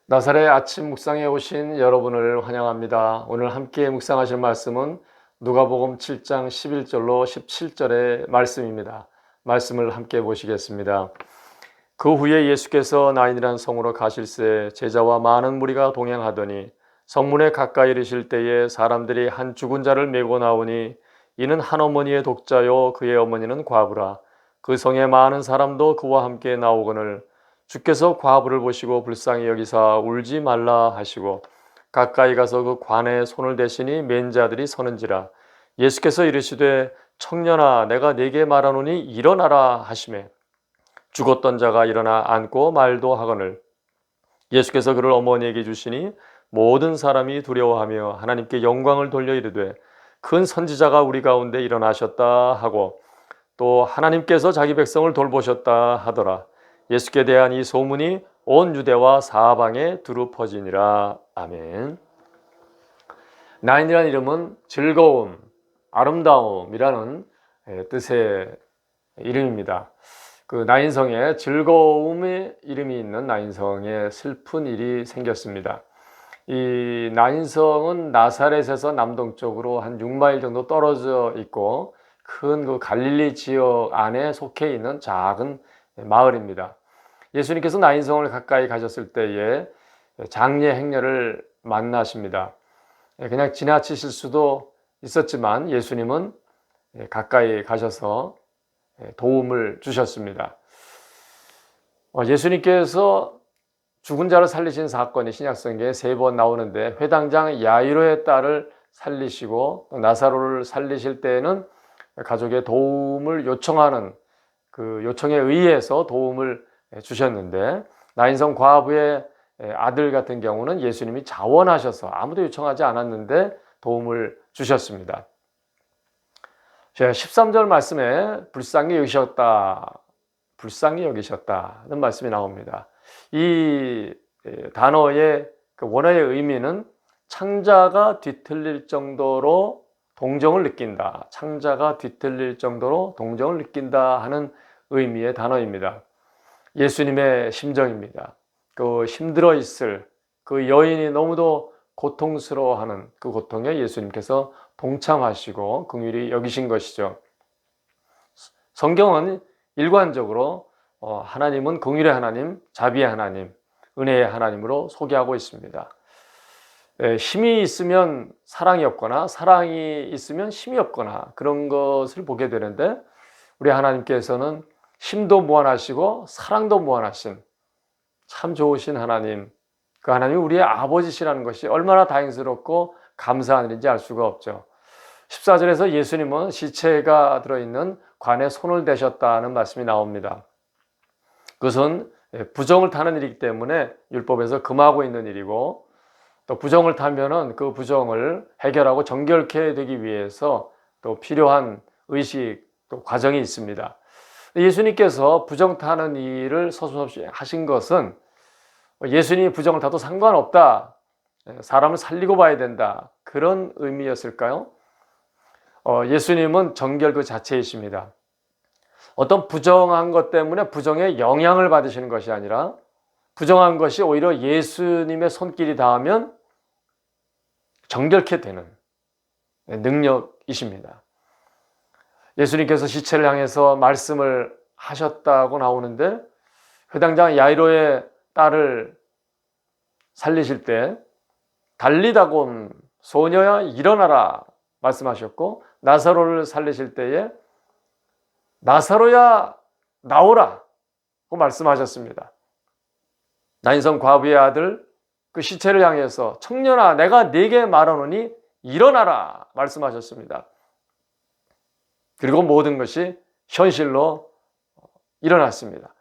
나사렛 아침 묵상에 오신 여러분을 환영합니다. 오늘 함께 묵상하실 말씀은 누가복음 7장 11절로 17절의 말씀입니다. 말씀을 함께 보시겠습니다. 그 후에 예수께서 나인이란 성으로 가실새 제자와 많은 무리가 동행하더니 성문에 가까이 이르실 때에 사람들이 한 죽은 자를 메고 나오니 이는 한 어머니의 독자요 그의 어머니는 과부라. 그 성에 많은 사람도 그와 함께 나오거늘 주께서 과부를 보시고 불쌍히 여기사 울지 말라 하시고 가까이 가서 그 관에 손을 대시니 맨 자들이 서는지라. 예수께서 이르시되 청년아 내가 네게 말하노니 일어나라 하시매 죽었던 자가 일어나 앉고 말도 하거늘 예수께서 그를 어머니에게 주시니 모든 사람이 두려워하며 하나님께 영광을 돌려 이르되 큰 선지자가 우리 가운데 일어나셨다 하고 또 하나님께서 자기 백성을 돌보셨다 하더라. 예수께 대한 이 소문이 온 유대와 사방에 두루 퍼지니라. 아멘. 나인이라는 이름은 즐거움, 아름다움이라는 뜻의 이름입니다. 그 나인성에 즐거움의 이름이 있는 나인성에 슬픈 일이 생겼습니다. 이 나인성은 나사렛에서 남동쪽으로 한 6마일 정도 떨어져 있고 큰 그 갈릴리 지역 안에 속해 있는 작은 마을입니다. 예수님께서 나인성을 가까이 가셨을 때에 장례 행렬을 만나십니다. 그냥 지나치실 수도 있었지만 예수님은 가까이 가셔서 도움을 주셨습니다. 예수님께서 죽은 자를 살리신 사건이 신약성경에 3번 나오는데 회당장 야이로의 딸을 살리시고 나사로를 살리실 때에는 가족의 도움을 요청하는 그 요청에 의해서 도움을 주셨는데 나인성 과부의 아들 같은 경우는 예수님이 자원하셔서 아무도 요청하지 않았는데 도움을 주셨습니다. 13절 말씀에 불쌍히 여기셨다는 말씀이 나옵니다. 이 단어의 그 원어의 의미는 창자가 뒤틀릴 정도로 동정을 느낀다. 창자가 뒤틀릴 정도로 동정을 느낀다 하는 의미의 단어입니다. 예수님의 심정입니다. 그 힘들어 있을 그 여인이 너무도 고통스러워하는 그 고통에 예수님께서 동참하시고 긍휼히 여기신 것이죠. 성경은 일관적으로 하나님은 긍휼의 하나님, 자비의 하나님, 은혜의 하나님으로 소개하고 있습니다. 힘이 있으면 사랑이 없거나 사랑이 있으면 힘이 없거나 그런 것을 보게 되는데 우리 하나님께서는 힘도 무한하시고 사랑도 무한하신 참 좋으신 하나님, 그 하나님이 우리의 아버지시라는 것이 얼마나 다행스럽고 감사한 일인지 알 수가 없죠. 14절에서 예수님은 시체가 들어있는 관에 손을 대셨다는 말씀이 나옵니다. 그것은 부정을 타는 일이기 때문에 율법에서 금하고 있는 일이고 또 부정을 타면은 그 부정을 해결하고 정결케 되기 위해서 또 필요한 의식 또 과정이 있습니다. 예수님께서 부정 타는 일을 서슴없이 하신 것은 예수님이 부정을 타도 상관없다. 사람을 살리고 봐야 된다. 그런 의미였을까요? 예수님은 정결 그 자체이십니다. 어떤 부정한 것 때문에 부정에 영향을 받으시는 것이 아니라 부정한 것이 오히려 예수님의 손길이 닿으면 정결케 되는 능력이십니다. 예수님께서 시체를 향해서 말씀을 하셨다고 나오는데 회당장 야이로의 딸을 살리실 때 달리다곤 소녀야 일어나라 말씀하셨고 나사로를 살리실 때에 나사로야 나오라 고 말씀하셨습니다. 나인성 과부의 아들 그 시체를 향해서 청년아 내가 네게 말하노니 일어나라 말씀하셨습니다. 그리고 모든 것이 현실로 일어났습니다.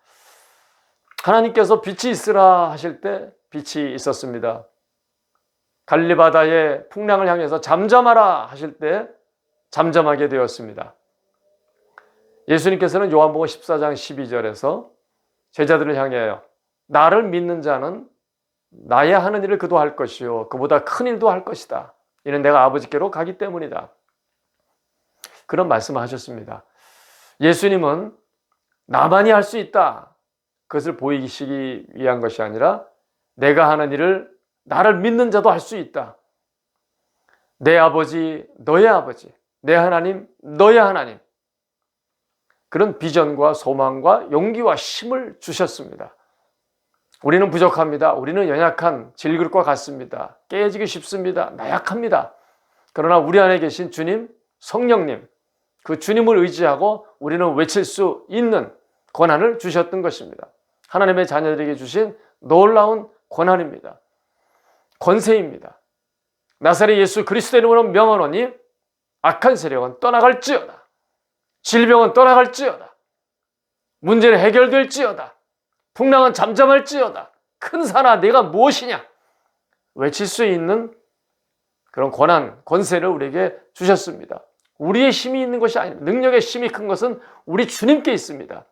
하나님께서 빛이 있으라 하실 때 빛이 있었습니다. 갈릴리 바다의 풍랑을 향해서 잠잠하라 하실 때 잠잠하게 되었습니다. 예수님께서는 요한복음 14장 12절에서 제자들을 향하여 나를 믿는 자는 나의 하는 일을 그도 할 것이요 그보다 큰 일도 할 것이다. 이는 내가 아버지께로 가기 때문이다. 그런 말씀을 하셨습니다. 예수님은 나만이 할 수 있다. 그것을 보이시기 위한 것이 아니라 내가 하는 일을 나를 믿는 자도 할 수 있다. 내 아버지, 너의 아버지, 내 하나님, 너의 하나님. 그런 비전과 소망과 용기와 힘을 주셨습니다. 우리는 부족합니다. 우리는 연약한 질그릇과 같습니다. 깨지기 쉽습니다. 나약합니다. 그러나 우리 안에 계신 주님, 성령님, 그 주님을 의지하고 우리는 외칠 수 있는 권한을 주셨던 것입니다. 하나님의 자녀들에게 주신 놀라운 권한입니다. 권세입니다. 나사렛 예수 그리스도의 이름으로 명하노니 악한 세력은 떠나갈지어다. 질병은 떠나갈지어다. 문제는 해결될지어다. 풍랑은 잠잠할지어다. 큰 산아 네가 무엇이냐? 외칠 수 있는 그런 권한, 권세를 우리에게 주셨습니다. 우리의 힘이 있는 것이 아닙니다. 능력의 힘이 큰 것은 우리 주님께 있습니다.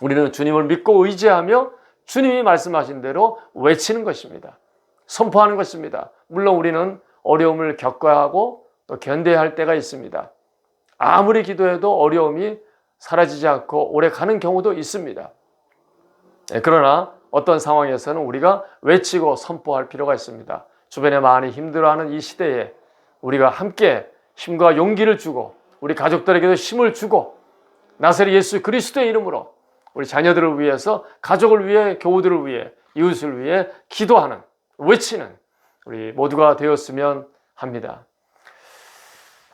우리는 주님을 믿고 의지하며 주님이 말씀하신 대로 외치는 것입니다. 선포하는 것입니다. 물론 우리는 어려움을 겪어야 하고 또 견뎌야 할 때가 있습니다. 아무리 기도해도 어려움이 사라지지 않고 오래 가는 경우도 있습니다. 그러나 어떤 상황에서는 우리가 외치고 선포할 필요가 있습니다. 주변에 많이 힘들어하는 이 시대에 우리가 함께 힘과 용기를 주고 우리 가족들에게도 힘을 주고 나사렛 예수 그리스도의 이름으로 우리 자녀들을 위해서, 가족을 위해, 교우들을 위해, 이웃을 위해 기도하는, 외치는 우리 모두가 되었으면 합니다.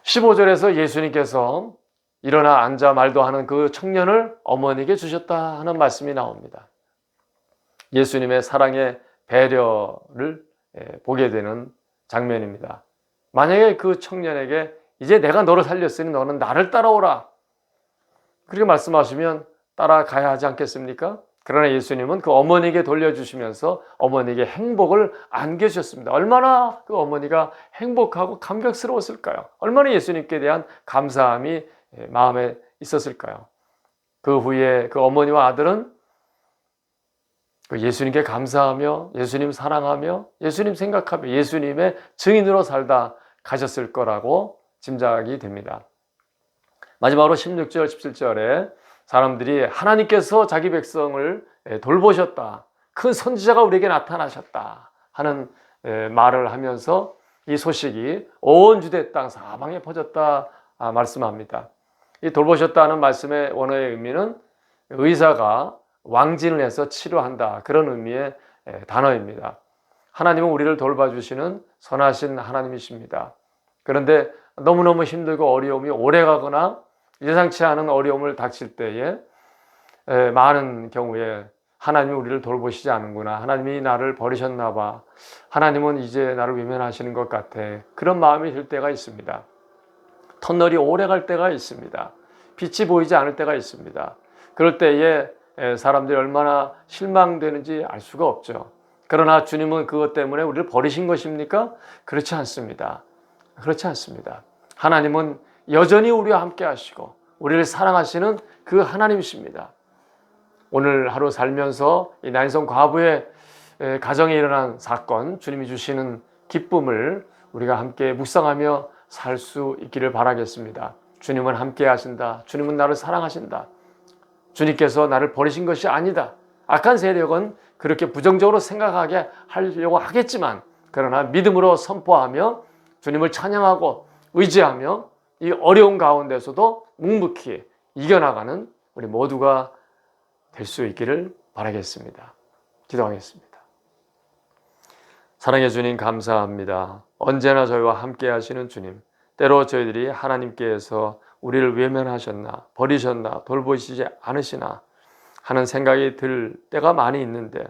15절에서 예수님께서 일어나 앉아 말도 하는 그 청년을 어머니에게 주셨다 하는 말씀이 나옵니다. 예수님의 사랑의 배려를 보게 되는 장면입니다. 만약에 그 청년에게 이제 내가 너를 살렸으니 너는 나를 따라오라, 그렇게 말씀하시면 따라가야 하지 않겠습니까? 그러나 예수님은 그 어머니에게 돌려주시면서 어머니에게 행복을 안겨주셨습니다. 얼마나 그 어머니가 행복하고 감격스러웠을까요? 얼마나 예수님께 대한 감사함이 마음에 있었을까요? 그 후에 그 어머니와 아들은 예수님께 감사하며 예수님 사랑하며 예수님 생각하며 예수님의 증인으로 살다 가셨을 거라고 짐작이 됩니다. 마지막으로 16절, 17절에 사람들이 하나님께서 자기 백성을 돌보셨다, 큰 선지자가 우리에게 나타나셨다 하는 말을 하면서 이 소식이 온 유대 땅 사방에 퍼졌다 말씀합니다. 이 돌보셨다는 말씀의 원어의 의미는 의사가 왕진을 해서 치료한다, 그런 의미의 단어입니다. 하나님은 우리를 돌봐주시는 선하신 하나님이십니다. 그런데 너무너무 힘들고 어려움이 오래가거나 예상치 않은 어려움을 닥칠 때에 많은 경우에 하나님이 우리를 돌보시지 않는구나, 하나님이 나를 버리셨나 봐, 하나님은 이제 나를 외면하시는 것 같아, 그런 마음이 들 때가 있습니다. 터널이 오래 갈 때가 있습니다. 빛이 보이지 않을 때가 있습니다. 그럴 때에 사람들이 얼마나 실망되는지 알 수가 없죠. 그러나 주님은 그것 때문에 우리를 버리신 것입니까? 그렇지 않습니다. 그렇지 않습니다. 하나님은 여전히 우리와 함께 하시고 우리를 사랑하시는 그 하나님이십니다. 오늘 하루 살면서 이 나인성 과부의 가정에 일어난 사건, 주님이 주시는 기쁨을 우리가 함께 묵상하며 살 수 있기를 바라겠습니다. 주님은 함께 하신다. 주님은 나를 사랑하신다. 주님께서 나를 버리신 것이 아니다. 악한 세력은 그렇게 부정적으로 생각하게 하려고 하겠지만, 그러나 믿음으로 선포하며 주님을 찬양하고 의지하며 이 어려운 가운데서도 묵묵히 이겨나가는 우리 모두가 될 수 있기를 바라겠습니다. 기도하겠습니다. 사랑해 주님 감사합니다. 언제나 저희와 함께 하시는 주님, 때로 저희들이 하나님께서 우리를 외면하셨나, 버리셨나, 돌보시지 않으시나 하는 생각이 들 때가 많이 있는데,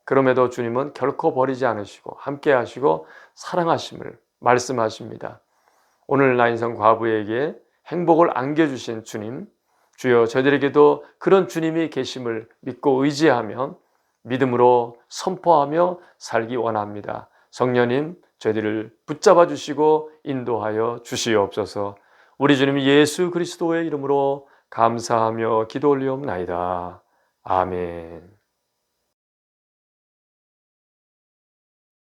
그럼에도 주님은 결코 버리지 않으시고 함께 하시고 사랑하심을 말씀하십니다. 오늘 나인성 과부에게 행복을 안겨주신 주님, 주여 저희들에게도 그런 주님이 계심을 믿고 의지하며 믿음으로 선포하며 살기 원합니다. 성령님, 저희들을 붙잡아 주시고 인도하여 주시옵소서. 우리 주님 예수 그리스도의 이름으로 감사하며 기도 올리옵나이다. 아멘.